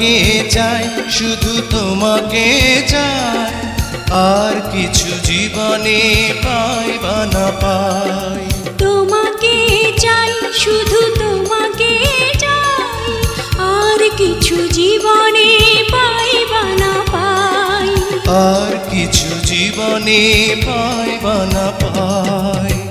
তোমাকে চাই, শুধু তোমাকে চাই, আর কিছু জীবনে পাই বা না পাই। তোমাকে চাই, শুধু তোমাকে চাই, আর কিছু জীবনে পাই বা না পাই। আর কিছু জীবনে পাই বা না পাই।